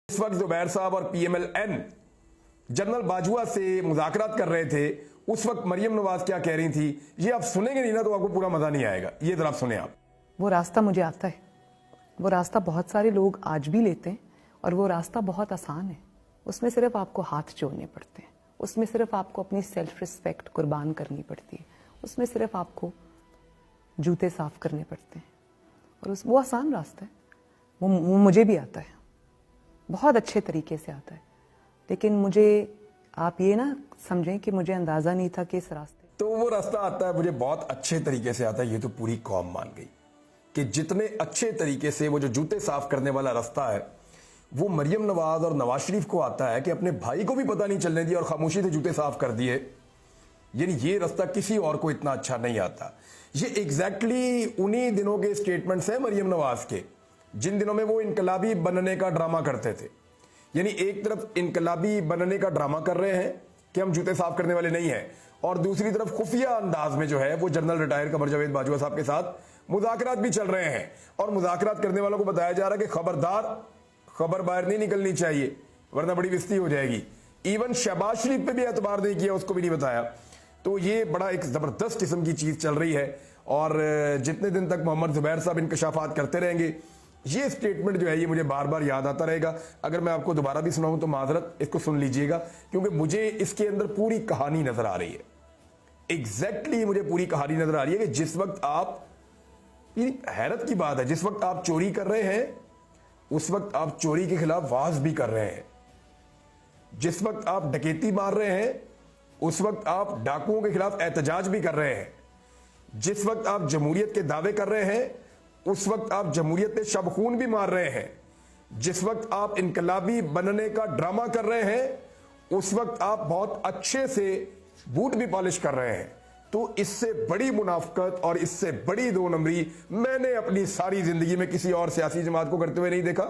इस वक्त जुबैर साहब और पीएमएल-एन जनरल बाजवा से मुज़ाकरात कर रहे थे, उस वक्त मरियम नवाज क्या कह रही थी, ये आप सुनेंगे नहीं ना तो आपको पूरा मजा नहीं आएगा। ये जरा आप सुने आप। वो रास्ता मुझे आता है, वो रास्ता बहुत सारे लोग आज भी लेते हैं और वो रास्ता बहुत आसान है। उसमें सिर्फ आपको हाथ जोड़ने पड़ते हैं, उसमें सिर्फ आपको अपनी सेल्फ रिस्पेक्ट कुर्बान करनी पड़ती है, उसमें सिर्फ आपको जूते साफ करने पड़ते हैं और वो आसान रास्ता है। वो मुझे भी आता है, बहुत अच्छे तरीके से आता है, लेकिन मुझे आप ये ना समझें कि मुझे अंदाजा नहीं था कि इस रास्ते तो वो रास्ता आता है, मुझे बहुत अच्छे तरीके से आता है। ये तो पूरी कौम मान गई कि जितने अच्छे तरीके से वो जो जूते साफ करने वाला रास्ता है वो मरियम नवाज और नवाज शरीफ को आता है कि अपने भाई को भी पता नहीं चलने दिया और खामोशी से जूते साफ कर दिए। यानी ये रास्ता किसी और को इतना अच्छा नहीं आता। ये एग्जैक्टली उन्हीं दिनों के स्टेटमेंट्स हैं मरियम नवाज के, जिन दिनों में वो इनकलाबी बनने का ड्रामा करते थे। यानी एक तरफ इनकलाबी बनने का ड्रामा कर रहे हैं कि हम जूते साफ करने वाले नहीं हैं, और दूसरी तरफ खुफिया अंदाज में जो है वो जनरल रिटायर कमर जावेद बाजवा साहब के साथ मुज़ाकरात भी चल रहे हैं और मुज़ाकरात करने वालों को बताया जा रहा है कि खबरदार, खबर बाहर नहीं निकलनी चाहिए वरना बड़ी बेइज्जती हो जाएगी। इवन शहबाज शरीफ पे भी एतबार नहीं किया, उसको भी नहीं बताया। तो ये बड़ा एक जबरदस्त किस्म की चीज चल रही है और जितने दिन तक मोहम्मद जुबैर साहब इंकशाफात करते रहेंगे ये स्टेटमेंट जो है ये मुझे बार बार याद आता रहेगा। अगर मैं आपको दोबारा भी सुनाऊं तो माजरत, इसको सुन लीजिएगा क्योंकि मुझे इसके अंदर पूरी कहानी नजर आ रही है। एग्जैक्टली मुझे पूरी कहानी नजर आ रही है कि जिस वक्त आप, ये हैरत की बात है, जिस वक्त आप चोरी कर रहे हैं उस वक्त आप चोरी के खिलाफ वाज भी कर रहे हैं। जिस वक्त आप डकैती मार रहे हैं उस वक्त आप डाकुओं के खिलाफ एहतजाज भी कर रहे हैं। जिस वक्त आप जमहूरियत के दावे कर रहे हैं उस वक्त आप जमहूरियत पे शब खून भी मार रहे हैं। जिस वक्त आप इनकलाबी बनने का ड्रामा कर रहे हैं उस वक्त आप बहुत अच्छे से बूट भी पॉलिश कर रहे हैं। तो इससे बड़ी मुनाफकत और इससे बड़ी दो नंबरी मैंने अपनी सारी जिंदगी में किसी और सियासी जमात को करते हुए नहीं देखा।